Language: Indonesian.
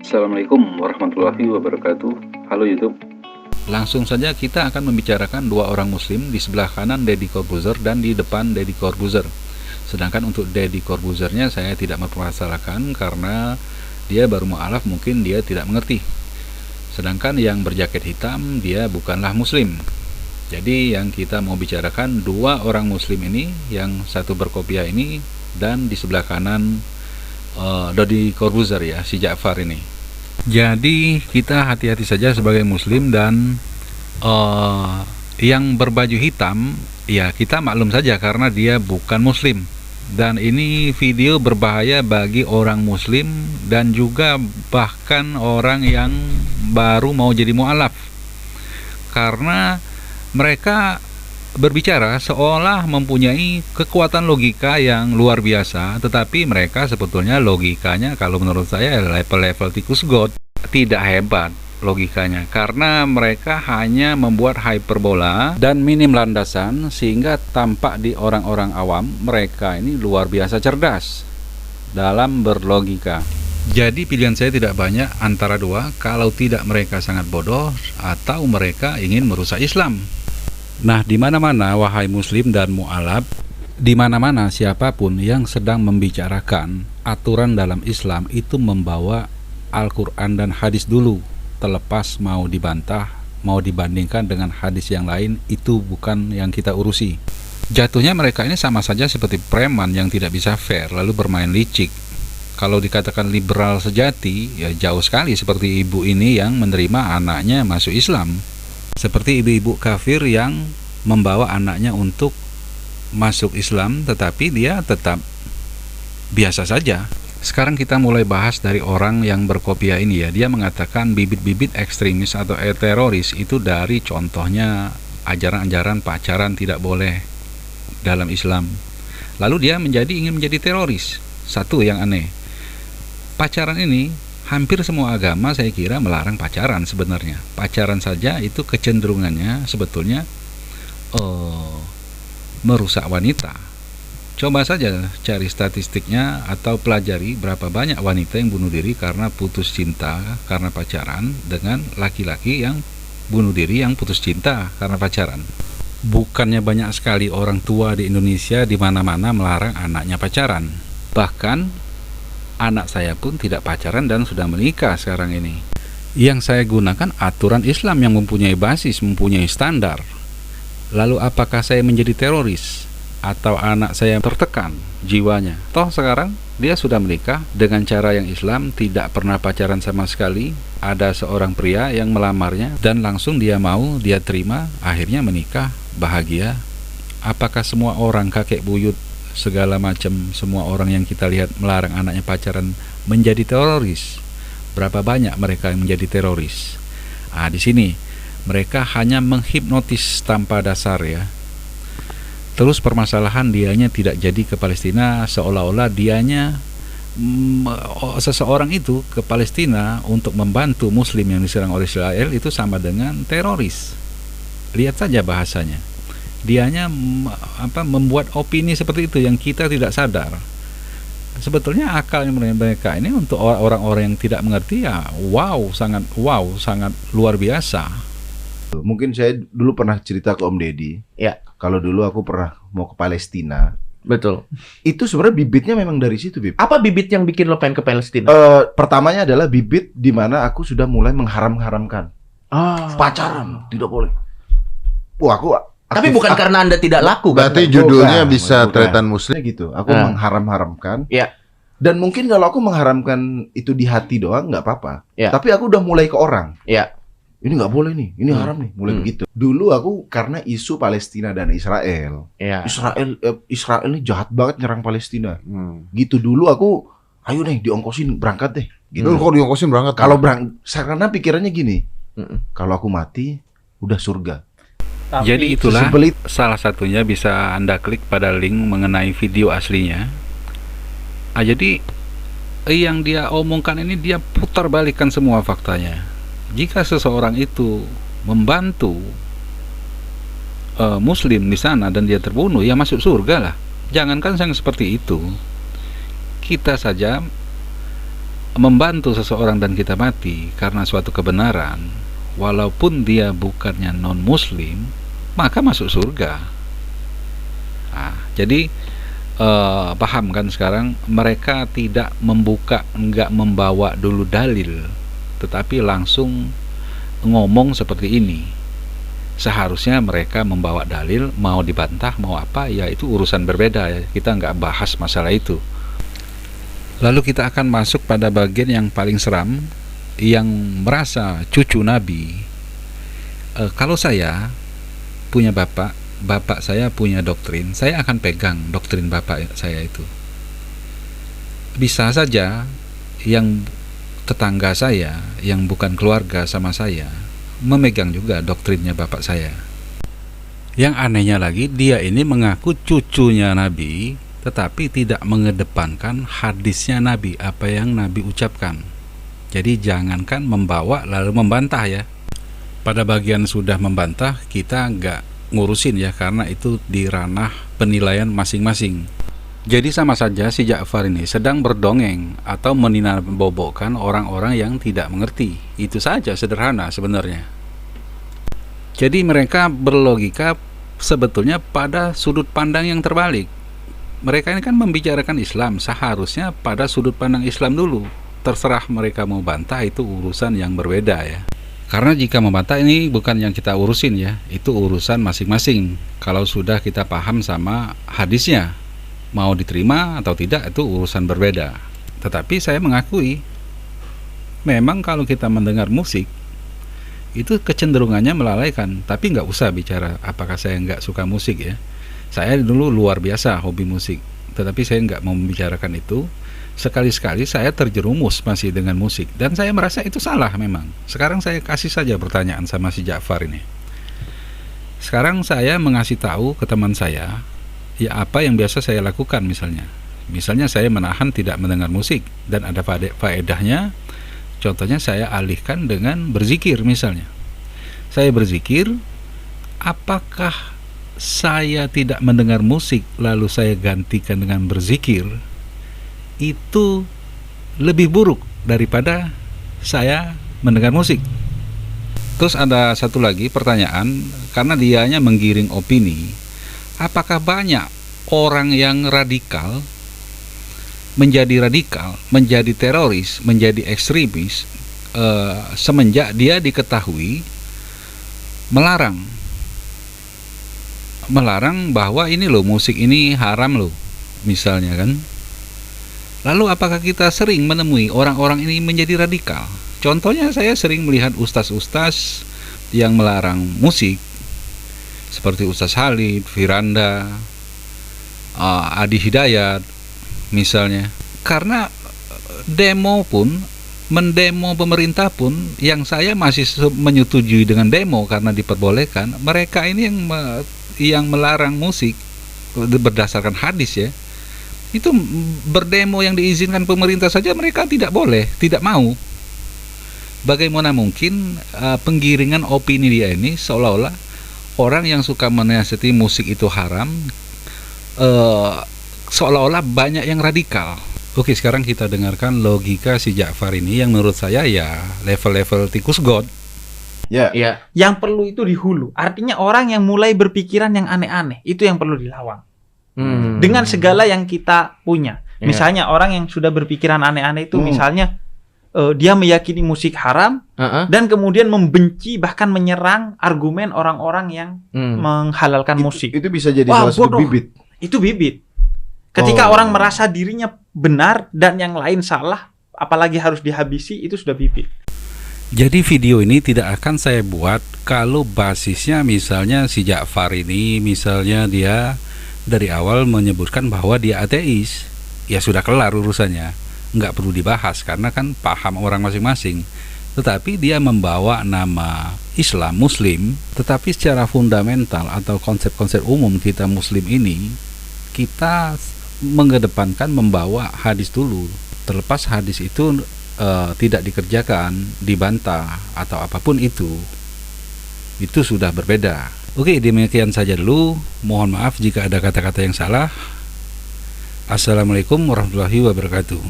Assalamualaikum warahmatullahi wabarakatuh. Halo YouTube. Langsung saja kita akan membicarakan dua orang muslim, di sebelah kanan Deddy Corbuzier dan di depan Deddy Corbuzier. Sedangkan untuk Deddy Corbuziernya saya tidak mempermasalahkan karena dia baru mu'alaf, mungkin dia tidak mengerti. Sedangkan yang berjaket hitam dia bukanlah muslim. Jadi yang kita mau bicarakan dua orang muslim ini, yang satu berkopiah ini dan di sebelah kanan Deddy Corbuzier ya, si Ja'far ini. Jadi kita hati-hati saja sebagai muslim, dan yang berbaju hitam ya kita maklum saja karena dia bukan muslim. Dan ini video berbahaya bagi orang muslim dan juga bahkan orang yang baru mau jadi mu'alaf, karena mereka berbicara seolah mempunyai kekuatan logika yang luar biasa, tetapi mereka sebetulnya logikanya kalau menurut saya level-level tikus god, tidak hebat logikanya, karena mereka hanya membuat hyperbola dan minim landasan sehingga tampak di orang-orang awam mereka ini luar biasa cerdas dalam berlogika. Jadi pilihan saya tidak banyak antara dua, kalau tidak mereka sangat bodoh atau mereka ingin merusak Islam. Nah, di mana-mana wahai muslim dan mu'alaf, di mana-mana siapapun yang sedang membicarakan aturan dalam Islam itu membawa Al-Qur'an dan hadis dulu, terlepas mau dibantah, mau dibandingkan dengan hadis yang lain, itu bukan yang kita urusi. Jatuhnya mereka ini sama saja seperti preman yang tidak bisa fair lalu bermain licik. Kalau dikatakan liberal sejati, ya jauh sekali seperti ibu ini yang menerima anaknya masuk Islam. Seperti ibu-ibu kafir yang membawa anaknya untuk masuk Islam, tetapi dia tetap biasa saja. Sekarang kita mulai bahas dari orang yang berkopiah ini ya. Dia mengatakan bibit-bibit ekstremis atau teroris itu dari contohnya ajaran-ajaran pacaran tidak boleh dalam Islam. Lalu dia ingin menjadi teroris. Satu yang aneh, pacaran ini hampir semua agama saya kira melarang pacaran sebenarnya. Pacaran saja itu kecenderungannya sebetulnya merusak wanita. Coba saja cari statistiknya atau pelajari berapa banyak wanita yang bunuh diri karena putus cinta karena pacaran dengan laki-laki yang bunuh diri yang putus cinta karena pacaran. Bukannya banyak sekali orang tua di Indonesia di mana-mana melarang anaknya pacaran. Bahkan anak saya pun tidak pacaran dan sudah menikah sekarang ini. Yang saya gunakan aturan Islam yang mempunyai basis, mempunyai standar. Lalu apakah saya menjadi teroris? Atau anak saya tertekan jiwanya? Toh sekarang dia sudah menikah dengan cara yang Islam, tidak pernah pacaran sama sekali. Ada seorang pria yang melamarnya dan langsung dia mau, dia terima, akhirnya menikah, bahagia. Apakah semua orang kakek buyut segala macam, semua orang yang kita lihat melarang anaknya pacaran menjadi teroris? Berapa banyak mereka yang menjadi teroris? Di sini mereka hanya menghipnotis tanpa dasar ya. Terus permasalahan dianya tidak jadi ke Palestina, seolah-olah dianya seseorang itu ke Palestina untuk membantu muslim yang diserang oleh Israel itu sama dengan teroris. Lihat saja bahasanya. Dianya membuat opini seperti itu yang kita tidak sadar. Sebetulnya akalnya mereka ini untuk orang-orang yang tidak mengerti ya sangat luar biasa. Mungkin saya dulu pernah cerita ke Om Deddy. Ya, Kalau dulu aku pernah mau ke Palestina. betul. Itu sebenarnya bibitnya memang dari situ, Bib. Apa bibit yang bikin lo pengen ke Palestina? Pertamanya adalah bibit di mana aku sudah mulai mengharam-haramkan pacaran, tidak boleh. Wah, aku Tapi bukan karena Anda tidak laku kan? Berarti judulnya bisa tretan muslim gitu. Aku mengharam-haramkan. Ya. Dan mungkin kalau aku mengharamkan itu di hati doang nggak apa-apa. Ya. Tapi aku udah mulai ke orang. Ya. Ini nggak boleh nih, ini haram nih, mulai begitu. Dulu aku karena isu Palestina dan Israel. Ya. Israel ini jahat banget nyerang Palestina. Gitu dulu aku, ayo nih diongkosin berangkat deh. Gitu. Lu kok diongkosin berangkat? Kalau karena pikirannya gini, kalau aku mati udah surga. Jadi itulah Sebelit. salah satunya, bisa Anda klik pada link mengenai video aslinya. Jadi yang dia omongkan ini dia putar balikan semua faktanya. Jika seseorang itu membantu muslim di sana dan dia terbunuh, ya masuk surga lah. Jangankan yang seperti itu, kita saja membantu seseorang dan kita mati karena suatu kebenaran, walaupun dia bukannya non-muslim, maka masuk surga. Nah, jadi paham kan sekarang? Mereka tidak nggak membawa dulu dalil, tetapi langsung ngomong seperti ini. Seharusnya mereka membawa dalil, mau dibantah, mau apa, ya itu urusan berbeda ya. Kita nggak bahas masalah itu. Lalu kita akan masuk pada bagian yang paling seram, yang merasa cucu Nabi. Kalau saya punya bapak saya punya doktrin, saya akan pegang doktrin bapak saya itu. Bisa saja yang tetangga saya, yang bukan keluarga sama saya, memegang juga doktrinnya bapak saya. Yang anehnya lagi, dia ini mengaku cucunya Nabi, tetapi tidak mengedepankan hadisnya Nabi, apa yang Nabi ucapkan. Jadi jangankan membawa lalu membantah ya. Pada bagian sudah membantah, kita nggak ngurusin ya, karena itu di ranah penilaian masing-masing. Jadi sama saja si Ja'far ini sedang berdongeng atau meninabobokan orang-orang yang tidak mengerti. Itu saja, sederhana sebenarnya. Jadi mereka berlogika sebetulnya pada sudut pandang yang terbalik. Mereka ini kan membicarakan Islam, seharusnya pada sudut pandang Islam dulu. Terserah mereka mau bantah, itu urusan yang berbeda ya. Karena jika membantah ini bukan yang kita urusin ya, itu urusan masing-masing. Kalau sudah kita paham sama hadisnya, mau diterima atau tidak itu urusan berbeda. Tetapi saya mengakui, memang kalau kita mendengar musik, itu kecenderungannya melalaikan. Tapi nggak usah bicara apakah saya nggak suka musik ya. Saya dulu luar biasa hobi musik, tetapi saya nggak mau membicarakan itu. Sekali-sekali saya terjerumus masih dengan musik, dan saya merasa itu salah memang. Sekarang saya kasih saja pertanyaan sama si Ja'far ini. Sekarang saya mengasih tahu ke teman saya, ya apa yang biasa saya lakukan misalnya. Misalnya saya menahan tidak mendengar musik, dan ada faedahnya. Contohnya saya alihkan dengan berzikir misalnya. Saya berzikir, apakah saya tidak mendengar musik lalu saya gantikan dengan berzikir, itu lebih buruk daripada saya mendengar musik? Terus ada satu lagi pertanyaan, karena dianya menggiring opini, apakah banyak orang yang radikal, menjadi teroris, menjadi ekstremis semenjak dia diketahui melarang bahwa ini loh, musik ini haram loh misalnya kan. Lalu apakah kita sering menemui orang-orang ini menjadi radikal? Contohnya saya sering melihat ustaz-ustaz yang melarang musik, seperti Ustaz Halid, Firanda, Adi Hidayat misalnya. Karena mendemo pemerintah pun, yang saya masih menyetujui dengan demo karena diperbolehkan, mereka ini yang melarang musik berdasarkan hadis ya, itu berdemo yang diizinkan pemerintah saja mereka tidak boleh, tidak mau. Bagaimana mungkin penggiringan opini dia ini seolah-olah orang yang suka menasihati musik itu haram, seolah-olah banyak yang radikal. Oke, sekarang kita dengarkan logika si Ja'far ini yang menurut saya ya level-level tikus god. Ya. Iya. Yang perlu itu di hulu. Artinya orang yang mulai berpikiran yang aneh-aneh, itu yang perlu dilawan. Dengan segala yang kita punya. Iya. Misalnya orang yang sudah berpikiran aneh-aneh itu misalnya dia meyakini musik haram dan kemudian membenci bahkan menyerang argumen orang-orang yang menghalalkan musik. Itu bisa jadi Wah, salah satu bodoh. bibit. Itu bibit. Ketika orang merasa dirinya benar dan yang lain salah, apalagi harus dihabisi, itu sudah bibit. Jadi video ini tidak akan saya buat kalau basisnya misalnya si Ja'far ini, misalnya dia dari awal menyebutkan bahwa dia ateis. Ya sudah kelar urusannya, nggak perlu dibahas karena kan paham orang masing-masing. Tetapi dia membawa nama Islam, Muslim, tetapi secara fundamental atau konsep-konsep umum kita Muslim ini, kita mengedepankan membawa hadis dulu. Terlepas hadis itu tidak dikerjakan, dibantah atau apapun itu sudah berbeda. Oke, demikian saja dulu. Mohon maaf jika ada kata-kata yang salah. Assalamualaikum warahmatullahi wabarakatuh.